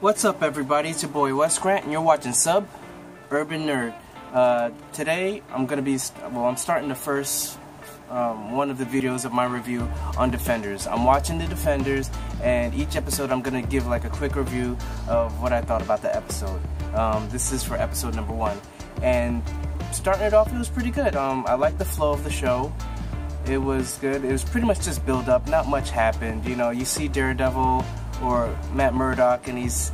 What's up, everybody? It's your boy Wes Grant, and you're watching Sub Urban Nerd. Today, I'm starting the first one of the videos of my review on Defenders. I'm watching the Defenders, and each episode I'm gonna give like a quick review of what I thought about the episode. This is for episode number 1, and starting it off, it was pretty good. I liked the flow of the show. It was good. It was pretty much just build up. Not much happened. You know, you see Daredevil or Matt Murdock, and he's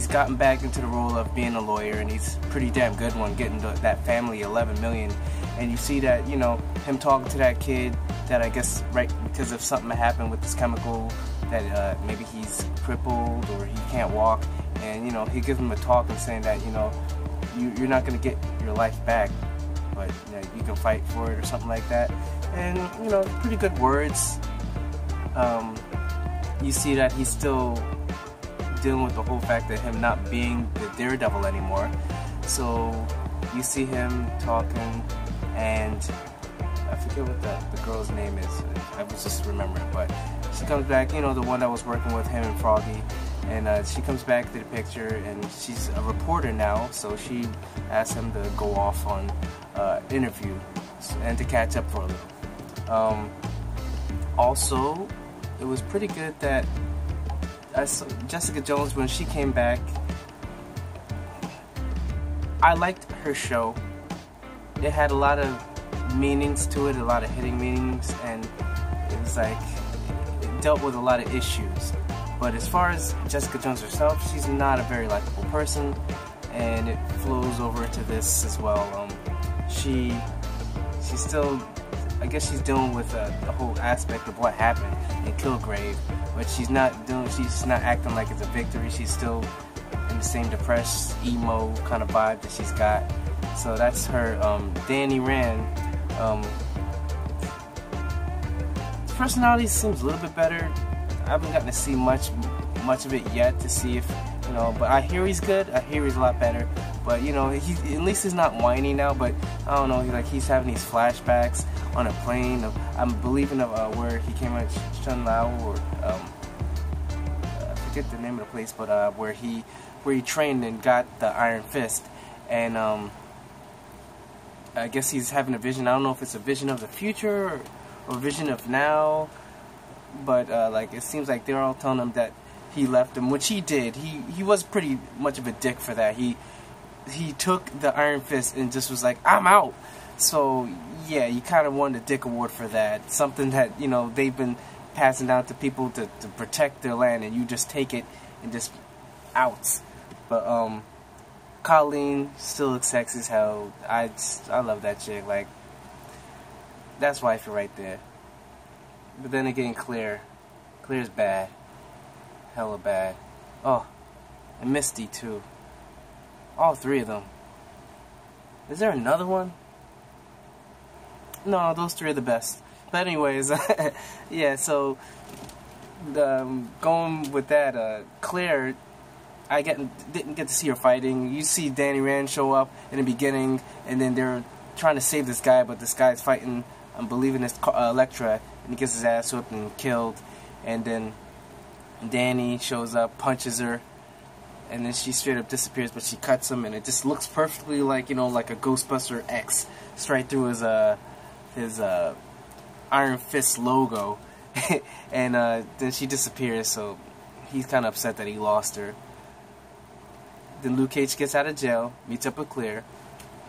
gotten back into the role of being a lawyer, and he's a pretty damn good one, getting that family $11 million. And you see that, you know, him talking to that kid that I guess right because of something that happened with this chemical that maybe he's crippled or he can't walk, and you know he gives him a talk and saying that, you know, you're not gonna get your life back, but you know, you can fight for it or something like that. And you know, pretty good words. You see that he's still dealing with the whole fact that him not being the Daredevil anymore. So you see him talking, and I forget what the girl's name is. I was just remembering, but she comes back, you know, the one that was working with him and Froggy, and she comes back to the picture, and she's a reporter now, so she asks him to go off on interview and to catch up for a little. Also, it was pretty good that I saw Jessica Jones when she came back. I liked her show. It had a lot of meanings to it, a lot of hitting meanings, and it was like it dealt with a lot of issues. But as far as Jessica Jones herself, she's not a very likable person, and it flows over to this as well. She's still, I guess she's dealing with the whole aspect of what happened in Kilgrave, but she's not acting like it's a victory. She's still in the same depressed, emo kind of vibe that she's got. So that's her. Danny Rand, his personality seems a little bit better. I haven't gotten to see much of it yet to see if, you know, but I hear he's good. I hear he's a lot better. But you know, at least he's not whiny now. But I don't know, he's having these flashbacks on a plane. I'm believing of where he came out, Chun Lao, or I forget the name of the place, but where he trained and got the Iron Fist, and I guess he's having a vision. I don't know if it's a vision of the future or a vision of now, but like it seems like they're all telling him that he left him, which he did. He was pretty much of a dick for that. He took the Iron Fist and just was like, I'm out. So yeah, you kind of won the Dick Award for that. Something that, you know, they've been passing down to people to protect their land, and you just take it and just out. But Colleen still looks sexy as hell. I love that chick. Like, that's wifey right there. But then again, Claire's bad, hella bad. Oh, and Misty too. All three of them. Is there another one? No, those three are the best. But anyways, yeah, so going with that, Claire, I didn't get to see her fighting. You see Danny Rand show up in the beginning, and then they're trying to save this guy, but this guy's fighting, I'm believing it's Elektra, and he gets his ass whipped and killed. And then Danny shows up, punches her, and then she straight up disappears, but she cuts him, and it just looks perfectly like, you know, like a Ghostbuster X straight through his Iron Fist logo. And then she disappears, so he's kind of upset that he lost her. Then Luke Cage gets out of jail, meets up with Claire,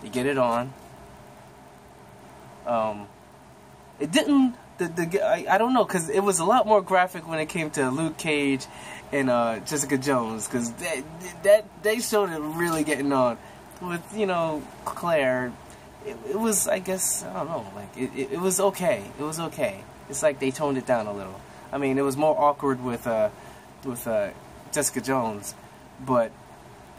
they get it on. It didn't, I don't know, because it was a lot more graphic when it came to Luke Cage and Jessica Jones, because they showed it really getting on. With, you know, Claire, it was, I guess, I don't know, like, it was okay. It was okay. It's like they toned it down a little. I mean, it was more awkward with Jessica Jones, but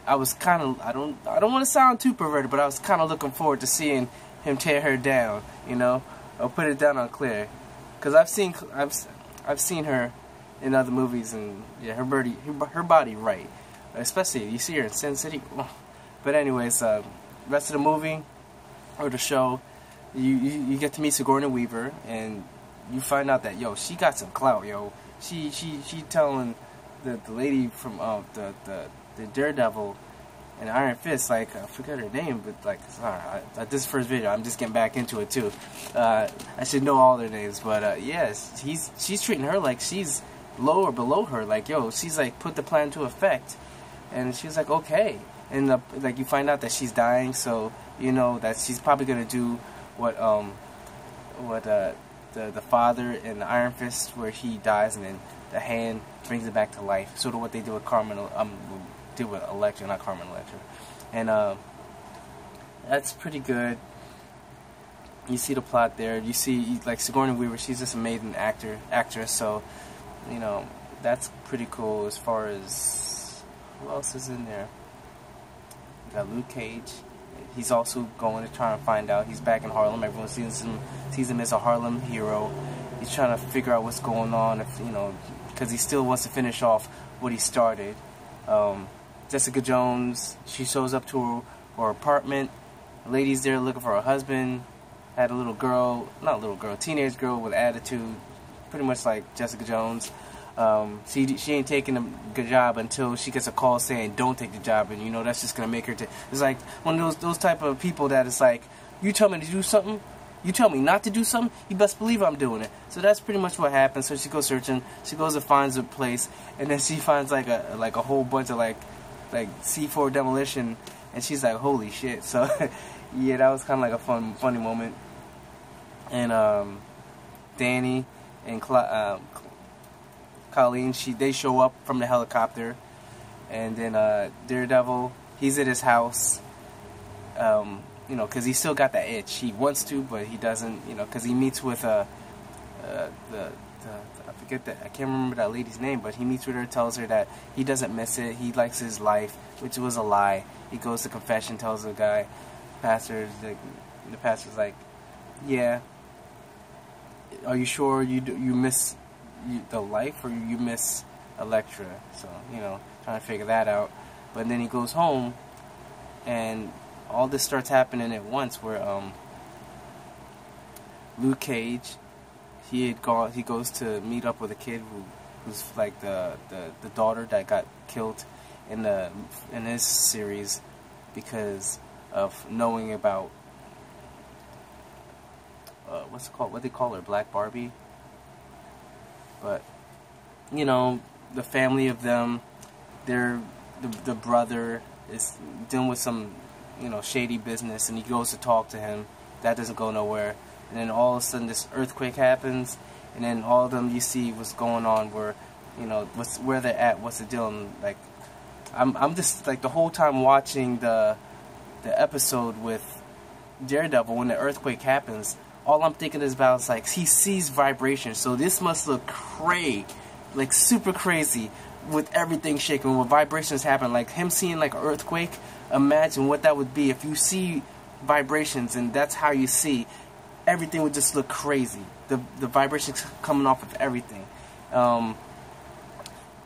I was kind of, I don't want to sound too perverted, but I was kind of looking forward to seeing him tear her down, you know, or put it down on Claire, because I've seen her in other movies, and yeah, her body right, especially you see her in Sin City. But anyways, rest of the movie or the show, you get to meet Sigourney Weaver, and you find out that, yo, she got some clout, yo. She telling the lady from the Daredevil and Iron Fist, like, I forget her name, but like, this is the first video, I'm just getting back into it too. I should know all their names, but yes, she's treating her like she's low or below her, like, yo, she's like put the plan into effect, and she's like, okay, and like you find out that she's dying, so you know that she's probably gonna do what the father in the Iron Fist, where he dies and then the hand brings it back to life. Sort of what they do with did with Elektra, not Carmen Electra, and that's pretty good. You see the plot there. You see, like, Sigourney Weaver, she's just an amazing actress. So, you know, that's pretty cool. As far as who else is in there, you got Luke Cage. He's also going to try and find out. He's back in Harlem. Everyone sees him as a Harlem hero. He's trying to figure out what's going on, if, you know, because he still wants to finish off what he started. Jessica Jones, she shows up to her apartment. The lady's there looking for her husband. Had a little girl, not a little girl, teenage girl with attitude, pretty much like Jessica Jones. She ain't taking a good job until she gets a call saying don't take the job, and you know that's just gonna make her. It's like one of those type of people that is like, you tell me to do something, you tell me not to do something, you best believe I'm doing it. So that's pretty much what happens. So she goes searching, she goes and finds a place, and then she finds like a whole bunch of like C4 demolition, and she's like, holy shit. So yeah, that was kind of like a funny moment. And Danny and Colleen, they show up from the helicopter, and then Daredevil, he's at his house, you know, because he still got that itch. He wants to, but he doesn't, you know, because he meets with I can't remember that lady's name, but he meets with her, tells her that he doesn't miss it, he likes his life, which was a lie. He goes to confession, tells the guy, the pastor's like, yeah, are you sure you miss the life, or you miss Elektra? So, you know, trying to figure that out. But then he goes home, and all this starts happening at once, where Luke Cage, he goes to meet up with a kid who's like the daughter that got killed in this series because of knowing about what's it called? What they call her, Black Barbie. But you know, the family of them, the brother is dealing with some, you know, shady business, and he goes to talk to him. That doesn't go nowhere. And then all of a sudden this earthquake happens, and then all of them, you see what's going on, where, you know, where they're at, what's the deal. And like, I'm just like the whole time watching the episode with Daredevil, when the earthquake happens, all I'm thinking is about is like, he sees vibration, so this must look like super crazy, with everything shaking, when vibrations happen, like him seeing like an earthquake. Imagine what that would be if you see vibrations, and that's how you see. Everything would just look crazy. The vibrations coming off of everything.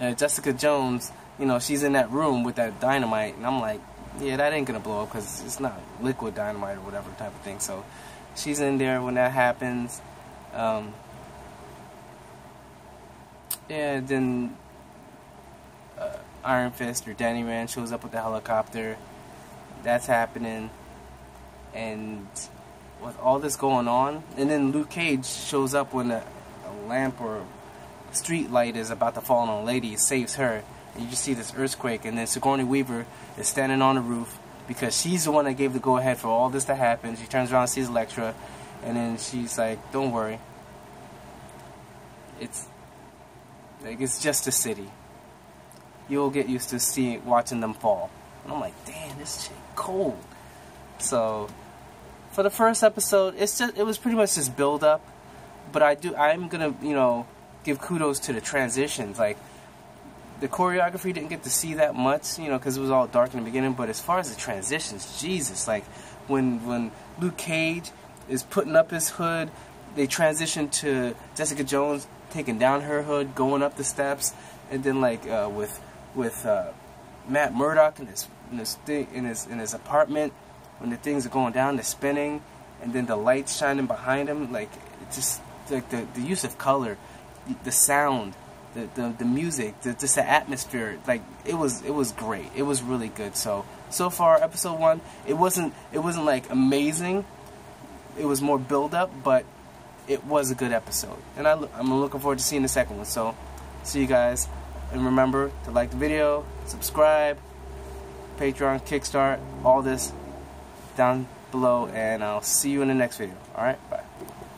Jessica Jones, you know, she's in that room with that dynamite, and I'm like, yeah, that ain't gonna blow up because it's not liquid dynamite or whatever type of thing. So she's in there when that happens. Yeah, then Iron Fist, or Danny Man, shows up with the helicopter. That's happening, and with all this going on, and then Luke Cage shows up when a lamp or street light is about to fall on a lady, saves her, and you just see this earthquake. And then Sigourney Weaver is standing on the roof because she's the one that gave the go-ahead for all this to happen. She turns around and sees Elektra, and then she's like, don't worry, it's just a city, you'll get used to watching them fall. And I'm like, damn, this shit cold. So for the first episode, it was pretty much just build up, but I'm gonna, you know, give kudos to the transitions. Like, the choreography didn't get to see that much, you know, because it was all dark in the beginning. But as far as the transitions, Jesus, like when Luke Cage is putting up his hood, they transition to Jessica Jones taking down her hood, going up the steps, and then like with Matt Murdock in his apartment, when the things are going down, they're spinning, and then the lights shining behind him, like, it's just like the use of color, the sound, the music, just the atmosphere, like it was great. It was really good. So far, episode 1, it wasn't like amazing. It was more build up, but it was a good episode, and I'm looking forward to seeing the second one. So see you guys, and remember to like the video, subscribe, Patreon, Kickstart, all this down below, and I'll see you in the next video. Alright, bye.